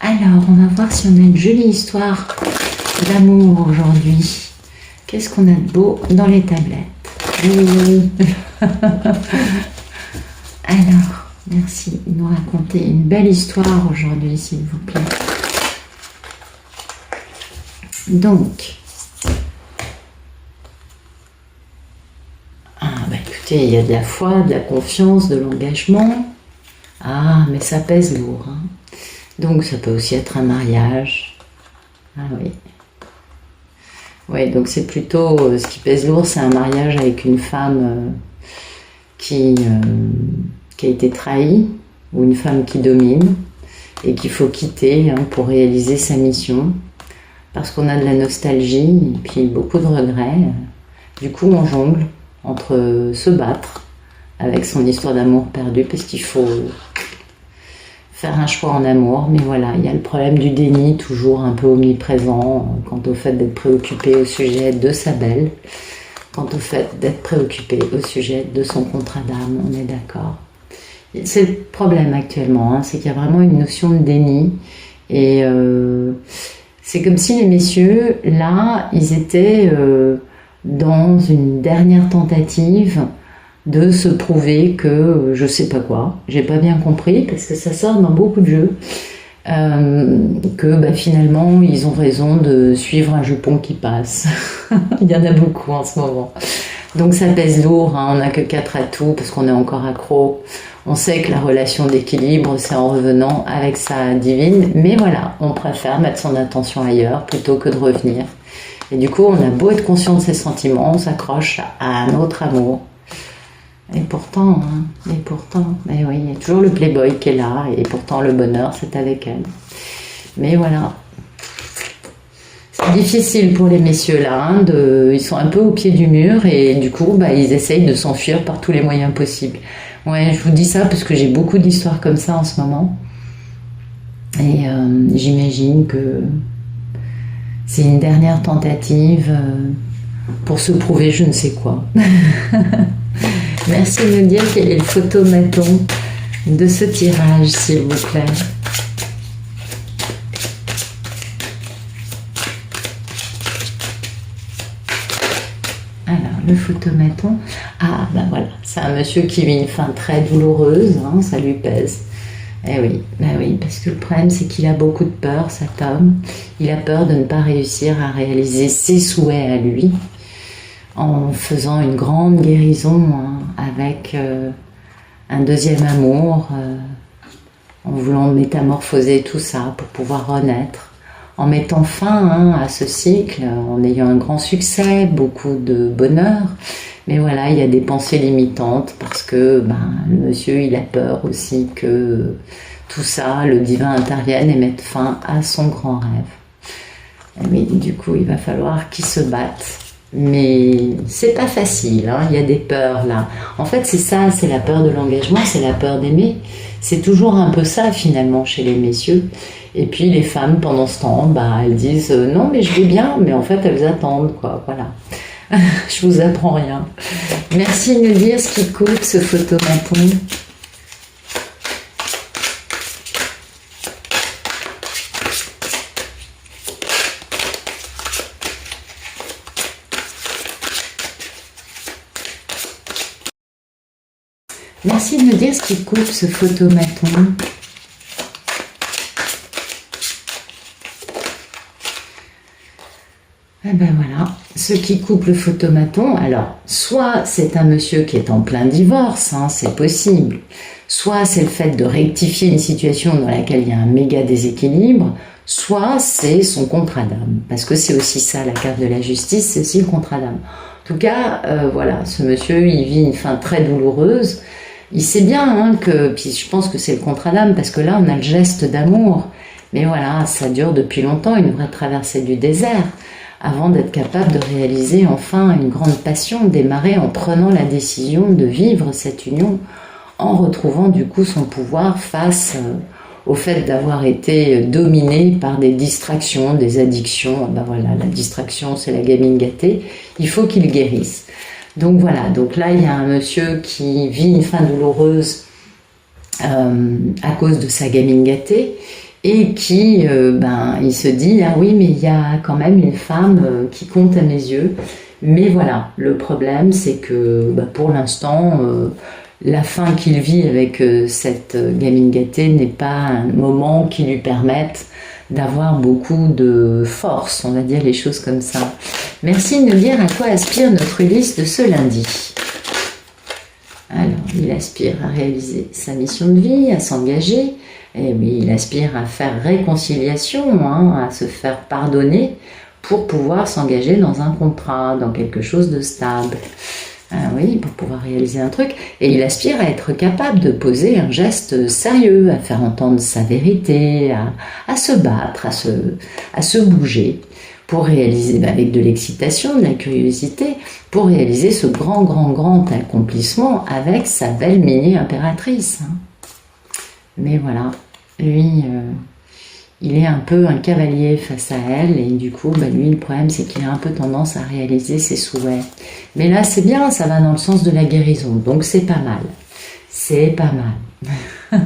Alors, on va voir si on a une jolie histoire d'amour aujourd'hui. Qu'est-ce qu'on a de beau dans les tablettes? Oui. Alors, merci de nous raconter une belle histoire aujourd'hui, s'il vous plaît. Donc, écoutez, il y a de la foi, de la confiance, de l'engagement. Ah, mais ça pèse lourd, hein. Donc, ça peut aussi être un mariage. Ah oui. Oui, donc c'est plutôt, ce qui pèse lourd, c'est un mariage avec une femme qui a été trahie, ou une femme qui domine, et qu'il faut quitter pour réaliser sa mission, parce qu'on a de la nostalgie, et puis beaucoup de regrets. Du coup, on jongle entre se battre avec son histoire d'amour perdu, parce qu'il faut faire un choix en amour, mais voilà, il y a le problème du déni, toujours un peu omniprésent, quant au fait d'être préoccupé au sujet de sa belle, quant au fait d'être préoccupé au sujet de son contrat d'âme, on est d'accord. C'est le problème actuellement, c'est qu'il y a vraiment une notion de déni, et c'est comme si les messieurs, là, ils étaient dans une dernière tentative de se prouver que je sais pas quoi, j'ai pas bien compris, parce que ça sort dans beaucoup de jeux, que finalement ils ont raison de suivre un jupon qui passe. Il y en a beaucoup en ce moment. Donc ça pèse lourd, on n'a que 4 atouts parce qu'on est encore accro. On sait que la relation d'équilibre, c'est en revenant avec sa divine, mais voilà, on préfère mettre son attention ailleurs plutôt que de revenir. Et du coup, on a beau être conscient de ses sentiments, on s'accroche à un autre amour. Et pourtant, mais oui, il y a toujours le playboy qui est là, et pourtant le bonheur, c'est avec elle. Mais voilà. C'est difficile pour les messieurs là, ils sont un peu au pied du mur, et du coup, ils essayent de s'enfuir par tous les moyens possibles. Ouais, je vous dis ça parce que j'ai beaucoup d'histoires comme ça en ce moment. Et j'imagine que c'est une dernière tentative pour se prouver je ne sais quoi. Merci de me dire quel est le photomaton de ce tirage, s'il vous plaît. Alors, le photomaton. Ah, voilà, c'est un monsieur qui vit une fin très douloureuse, ça lui pèse. Eh oui, oui, parce que le problème, c'est qu'il a beaucoup de peur, cet homme. Il a peur de ne pas réussir à réaliser ses souhaits à lui, en faisant une grande guérison avec un deuxième amour, en voulant métamorphoser tout ça pour pouvoir renaître, en mettant fin à ce cycle, en ayant un grand succès, beaucoup de bonheur. Mais voilà, il y a des pensées limitantes parce que le monsieur, il a peur aussi que tout ça, le divin intervienne et mette fin à son grand rêve. Mais du coup, il va falloir qu'il se batte. Mais c'est pas facile, il y a des peurs là. En fait, c'est ça, c'est la peur de l'engagement, c'est la peur d'aimer. C'est toujours un peu ça finalement chez les messieurs. Et puis les femmes, pendant ce temps, elles disent non mais je vais bien, mais en fait elles attendent quoi, voilà. Je vous apprends rien. Merci de nous dire ce qui coupe ce photomaton. Merci de nous dire ce qui coupe ce photomaton. Et voilà, ce qui coupe le photomaton, alors, soit c'est un monsieur qui est en plein divorce, c'est possible, soit c'est le fait de rectifier une situation dans laquelle il y a un méga déséquilibre, soit c'est son contrat d'âme, parce que c'est aussi ça, la carte de la justice, c'est aussi le contrat d'âme. En tout cas, voilà, ce monsieur, il vit une fin très douloureuse. Il sait bien que, puis je pense que c'est le contrat d'âme, parce que là, on a le geste d'amour. Mais voilà, ça dure depuis longtemps, une vraie traversée du désert, avant d'être capable de réaliser enfin une grande passion, démarrer en prenant la décision de vivre cette union, en retrouvant du coup son pouvoir face au fait d'avoir été dominé par des distractions, des addictions. Voilà, la distraction, c'est la gamine gâtée, il faut qu'il guérisse. Donc voilà, donc là il y a un monsieur qui vit une fin douloureuse à cause de sa gamine gâtée, et qui, il se dit, ah oui, mais il y a quand même une femme qui compte à mes yeux. Mais voilà, le problème, c'est que pour l'instant, la fin qu'il vit avec cette gamine gâtée n'est pas un moment qui lui permette d'avoir beaucoup de force, on va dire les choses comme ça. Merci de nous dire à quoi aspire notre Ulysse de ce lundi. Alors, il aspire à réaliser sa mission de vie, à s'engager, et oui, il aspire à faire réconciliation, à se faire pardonner pour pouvoir s'engager dans un contrat, dans quelque chose de stable. Ah oui, pour pouvoir réaliser un truc. Et il aspire à être capable de poser un geste sérieux, à faire entendre sa vérité, à se battre, à se bouger, pour réaliser, avec de l'excitation, de la curiosité, pour réaliser ce grand accomplissement avec sa belle mini-impératrice. Mais voilà, lui, il est un peu un cavalier face à elle, et du coup, lui, le problème, c'est qu'il a un peu tendance à réaliser ses souhaits. Mais là, c'est bien, ça va dans le sens de la guérison, donc c'est pas mal. C'est pas mal.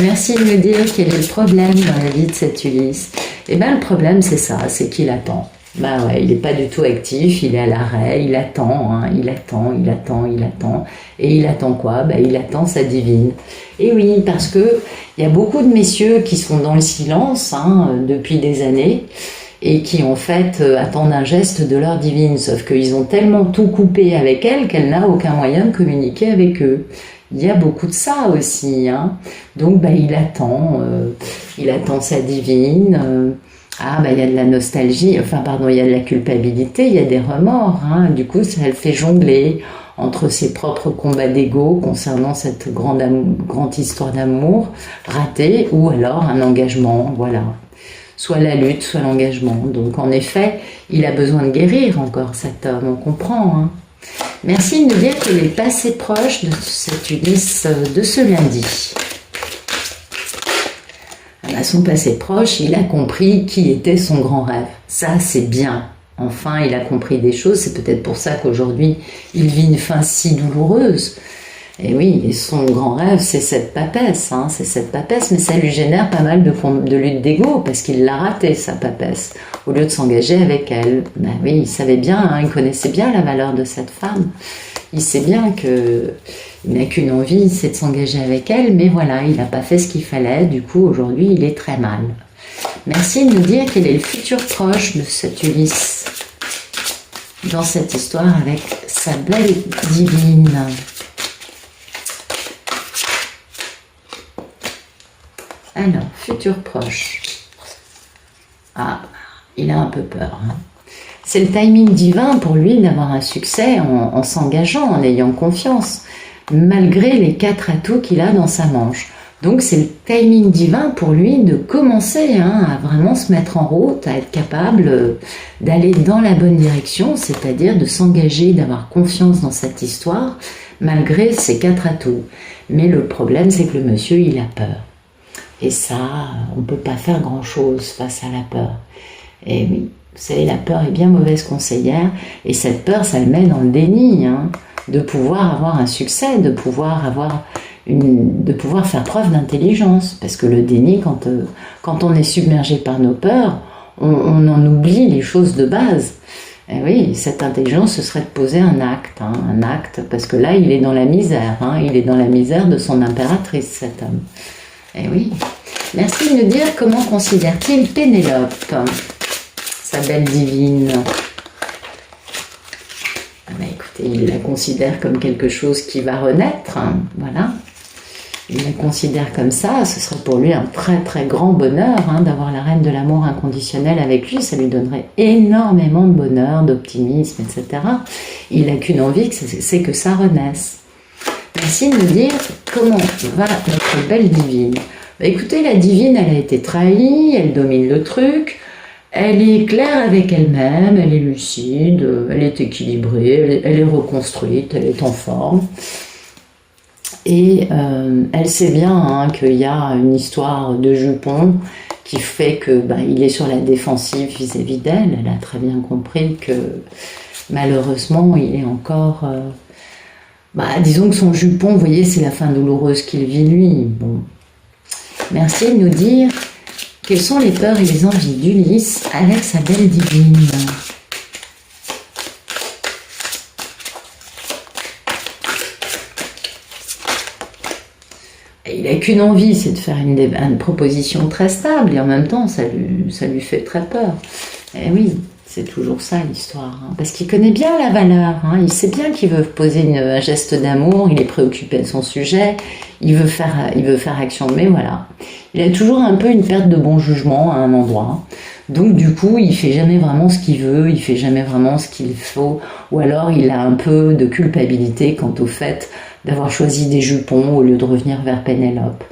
Merci de me dire quel est le problème dans la vie de cet Ulysse. Eh bien, le problème, c'est ça, c'est qu'il attend. Ouais, il n'est pas du tout actif, il est à l'arrêt, il attend, il attend. Et il attend quoi? Il attend sa divine. Et oui, parce que il y a beaucoup de messieurs qui sont dans le silence depuis des années et qui en fait attendent un geste de leur divine, sauf qu'ils ont tellement tout coupé avec elle qu'elle n'a aucun moyen de communiquer avec eux. Il y a beaucoup de ça aussi. Donc il attend sa divine. Il y a de la nostalgie, il y a de la culpabilité, il y a des remords. Du coup, ça le fait jongler entre ses propres combats d'ego concernant cette grande histoire d'amour ratée, ou alors un engagement, voilà. Soit la lutte, soit l'engagement. Donc en effet, il a besoin de guérir encore cet homme, on comprend. Merci de nous dire qu'il est passé proche de cet Ulysse de ce lundi. À son passé proche, il a compris qui était son grand rêve. Ça, c'est bien. Enfin, il a compris des choses. C'est peut-être pour ça qu'aujourd'hui, il vit une fin si douloureuse. Et oui, et son grand rêve, c'est cette papesse. C'est cette papesse, mais ça lui génère pas mal de lutte d'ego, parce qu'il l'a raté, sa papesse, au lieu de s'engager avec elle. Oui, il savait bien, il connaissait bien la valeur de cette femme. Il sait bien qu'il n'a qu'une envie, c'est de s'engager avec elle, mais voilà, il n'a pas fait ce qu'il fallait, du coup, aujourd'hui, il est très mal. Merci de nous dire quel est le futur proche de cet Ulysse dans cette histoire avec sa belle divine. Alors, futur proche. Il a un peu peur. C'est le timing divin pour lui d'avoir un succès en s'engageant, en ayant confiance, malgré les 4 atouts qu'il a dans sa manche. Donc c'est le timing divin pour lui de commencer à vraiment se mettre en route, à être capable d'aller dans la bonne direction, c'est-à-dire de s'engager, d'avoir confiance dans cette histoire, malgré ces 4 atouts. Mais le problème, c'est que le monsieur, il a peur. Et ça, on ne peut pas faire grand-chose face à la peur. Et oui, vous savez, la peur est bien mauvaise conseillère, et cette peur, ça le met dans le déni, de pouvoir avoir un succès, de pouvoir faire preuve d'intelligence. Parce que le déni, quand on est submergé par nos peurs, on en oublie les choses de base. Et oui, cette intelligence, ce serait de poser un acte, parce que là, il est dans la misère, il est dans la misère de son impératrice, cet homme. Et oui. Merci de nous dire comment considère-t-il Pénélope, sa belle divine. Écoutez, il la considère comme quelque chose qui va renaître, voilà. Il la considère comme ça, ce serait pour lui un très très grand bonheur d'avoir la reine de l'amour inconditionnel avec lui, ça lui donnerait énormément de bonheur, d'optimisme, etc. Il n'a qu'une envie, c'est que ça renaisse. Merci de nous dire comment va notre belle divine. Écoutez, la divine, elle a été trahie, elle domine le truc, elle est claire avec elle-même, elle est lucide, elle est équilibrée, elle est reconstruite, elle est en forme. Et elle sait bien qu'il y a une histoire de jupon qui fait que il est sur la défensive vis-à-vis d'elle. Elle a très bien compris que malheureusement, il est encore... disons que son jupon, vous voyez, c'est la fin douloureuse qu'il vit lui. Bon. Merci de nous dire quelles sont les peurs et les envies d'Ulysse avec sa belle divine. Il n'a qu'une envie, c'est de faire une proposition très stable, et en même temps, ça lui fait très peur. Et oui, c'est toujours ça l'histoire, hein, parce qu'il connaît bien la valeur, hein, il sait bien qu'il veut poser un geste d'amour, il est préoccupé de son sujet, il veut faire action, mais voilà. Il a toujours un peu une perte de bon jugement à un endroit, donc du coup, il fait jamais vraiment ce qu'il veut, il fait jamais vraiment ce qu'il faut, ou alors il a un peu de culpabilité quant au fait d'avoir choisi des jupons au lieu de revenir vers Pénélope.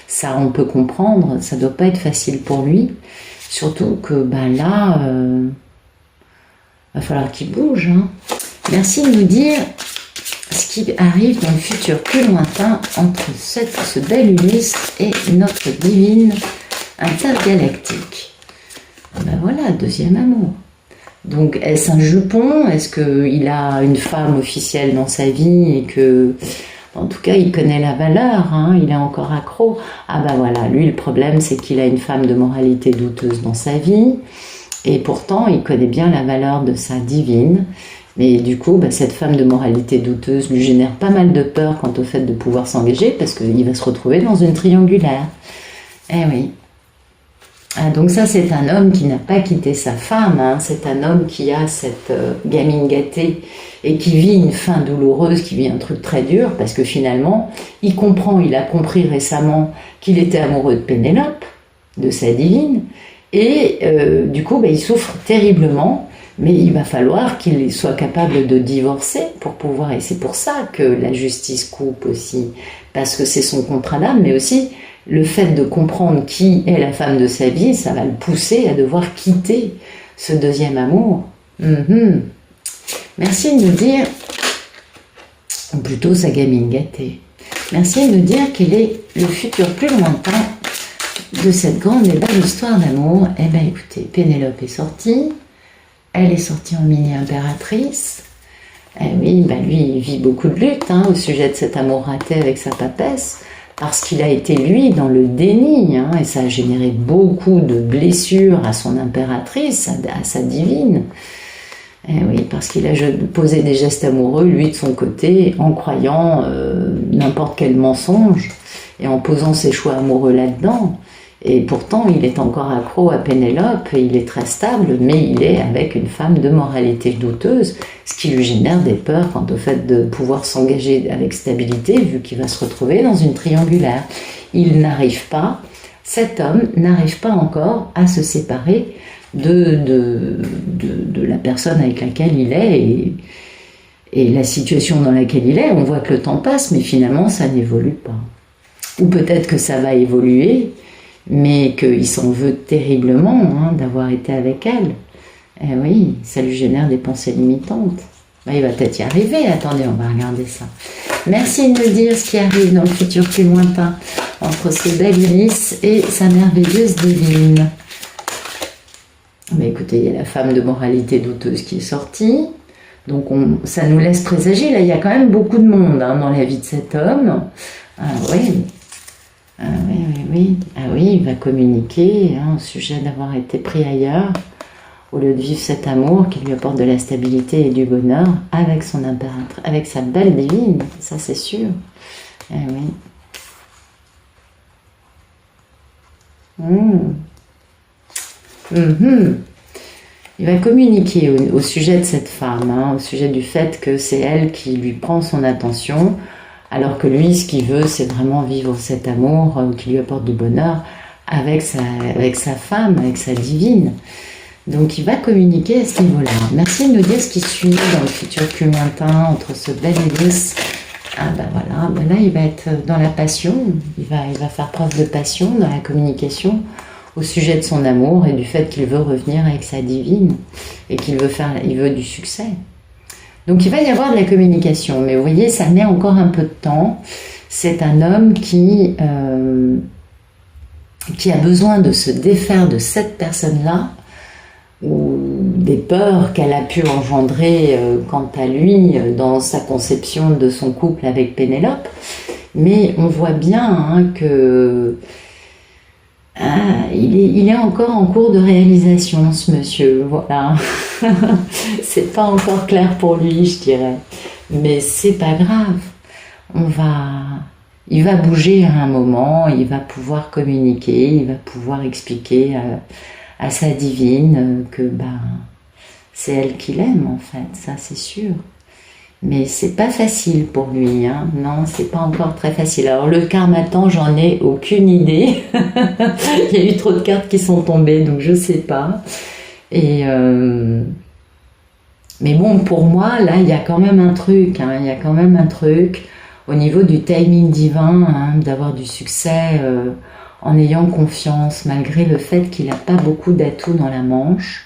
Ça, on peut comprendre, ça doit pas être facile pour lui, surtout que là, va falloir qu'il bouge. Hein. Merci de nous dire ce qui arrive dans le futur plus lointain entre ce bel Ulysse et notre divine intergalactique. Voilà, deuxième amour. Donc, est-ce un jupon? Est-ce qu'il a une femme officielle dans sa vie et que, en tout cas, il connaît la valeur, hein, il est encore accro? Ah voilà, lui, le problème, c'est qu'il a une femme de moralité douteuse dans sa vie et pourtant, il connaît bien la valeur de sa divine. Mais du coup, cette femme de moralité douteuse lui génère pas mal de peur quant au fait de pouvoir s'engager parce qu'il va se retrouver dans une triangulaire. Eh oui. Ah, donc ça, c'est un homme qui n'a pas quitté sa femme, hein. C'est un homme qui a cette gamine gâtée et qui vit une fin douloureuse, qui vit un truc très dur, parce que finalement, il a compris récemment qu'il était amoureux de Pénélope, de sa divine, et du coup, il souffre terriblement, mais il va falloir qu'il soit capable de divorcer pour pouvoir, et c'est pour ça que la justice coupe aussi, parce que c'est son contrat d'âme, mais aussi le fait de comprendre qui est la femme de sa vie, ça va le pousser à devoir quitter ce deuxième amour. Merci de nous dire, ou plutôt sa gamine gâtée, merci de nous dire quel est le futur plus lointain de cette grande et belle histoire d'amour. Eh bien écoutez, Pénélope est sortie, elle est sortie en mini-impératrice. Eh oui, lui, il vit beaucoup de luttes au sujet de cet amour raté avec sa papesse, parce qu'il a été, lui, dans le déni, et ça a généré beaucoup de blessures à son impératrice, à sa divine. Eh oui, parce qu'il a posé des gestes amoureux, lui, de son côté, en croyant n'importe quel mensonge, et en posant ses choix amoureux là-dedans. Et pourtant, il est encore accro à Pénélope, et il est très stable, mais il est avec une femme de moralité douteuse, ce qui lui génère des peurs quant au fait de pouvoir s'engager avec stabilité, vu qu'il va se retrouver dans une triangulaire. Cet homme n'arrive pas encore à se séparer de la personne avec laquelle il est, et la situation dans laquelle il est. On voit que le temps passe, mais finalement, ça n'évolue pas. Ou peut-être que ça va évoluer, mais qu'il s'en veut terriblement d'avoir été avec elle. Eh oui, ça lui génère des pensées limitantes. Il va peut-être y arriver. Attendez, on va regarder ça. Merci de me dire ce qui arrive dans le futur plus lointain entre ce bel Ulysse et sa merveilleuse divine. Mais écoutez, il y a la femme de moralité douteuse qui est sortie. Donc ça nous laisse présager. Là, il y a quand même beaucoup de monde dans la vie de cet homme. Ah oui. Ah oui, il va communiquer au sujet d'avoir été pris ailleurs, au lieu de vivre cet amour qui lui apporte de la stabilité et du bonheur avec son impératrice, avec sa belle divine, ça c'est sûr. Eh oui. Il va communiquer au sujet de cette femme, au sujet du fait que c'est elle qui lui prend son attention, alors que lui, ce qu'il veut, c'est vraiment vivre cet amour qui lui apporte du bonheur avec sa femme, avec sa divine. Donc il va communiquer à ce niveau-là. Merci de nous dire ce qui suit dans le futur plus lointain entre ce bel Ulysse. Là il va être dans la passion, il va faire preuve de passion dans la communication au sujet de son amour et du fait qu'il veut revenir avec sa divine et qu'il veut du succès. Donc il va y avoir de la communication, mais vous voyez, ça met encore un peu de temps. C'est un homme qui a besoin de se défaire de cette personne-là, ou des peurs qu'elle a pu engendrer quant à lui dans sa conception de son couple avec Pénélope. Mais on voit bien que il est encore en cours de réalisation, ce monsieur, voilà. C'est pas encore clair pour lui, je dirais. Mais c'est pas grave. Il va bouger à un moment, il va pouvoir communiquer, il va pouvoir expliquer à sa divine que c'est elle qui l'aime en fait, ça c'est sûr. Mais c'est pas facile pour lui, hein. Non, c'est pas encore très facile. Alors le karmatan, j'en ai aucune idée. Il y a eu trop de cartes qui sont tombées, donc je sais pas. Et mais bon, pour moi, là, il y a quand même un truc, hein. Il y a quand même un truc au niveau du timing divin, hein, d'avoir du succès en ayant confiance, malgré le fait qu'il n'a pas beaucoup d'atouts dans la manche.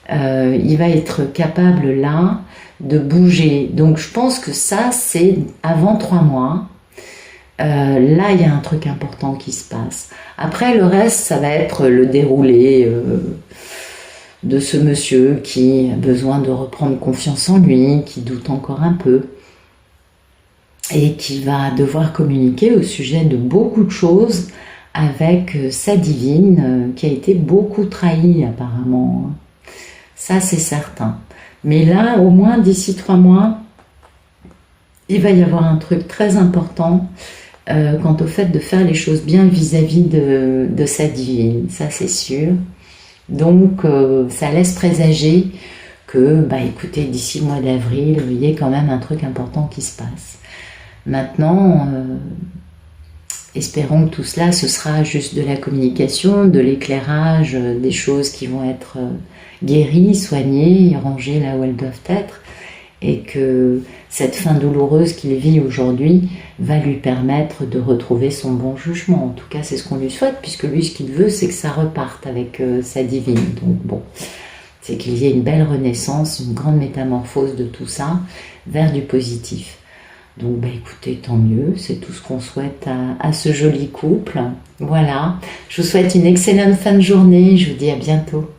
Il va être capable là de bouger. Donc je pense que ça, c'est avant 3 mois. Là, il y a un truc important qui se passe. Après, le reste, ça va être le déroulé de ce monsieur qui a besoin de reprendre confiance en lui, qui doute encore un peu, et qui va devoir communiquer au sujet de beaucoup de choses avec sa divine, qui a été beaucoup trahie apparemment. Ça, c'est certain. Mais là, au moins d'ici 3 mois, il va y avoir un truc très important quant au fait de faire les choses bien vis-à-vis de sa divine. Ça, c'est sûr. Donc, ça laisse présager que, écoutez, d'ici le mois d'avril, il y ait quand même un truc important qui se passe. Maintenant, espérons que tout cela, ce sera juste de la communication, de l'éclairage, des choses qui vont être guéries, soignées, rangées là où elles doivent être, et que cette fin douloureuse qu'il vit aujourd'hui va lui permettre de retrouver son bon jugement. En tout cas, c'est ce qu'on lui souhaite, puisque lui, ce qu'il veut, c'est que ça reparte avec sa divine. Donc bon, c'est qu'il y ait une belle renaissance, une grande métamorphose de tout ça vers du positif. Donc écoutez, tant mieux, c'est tout ce qu'on souhaite à ce joli couple. Voilà, je vous souhaite une excellente fin de journée, je vous dis à bientôt.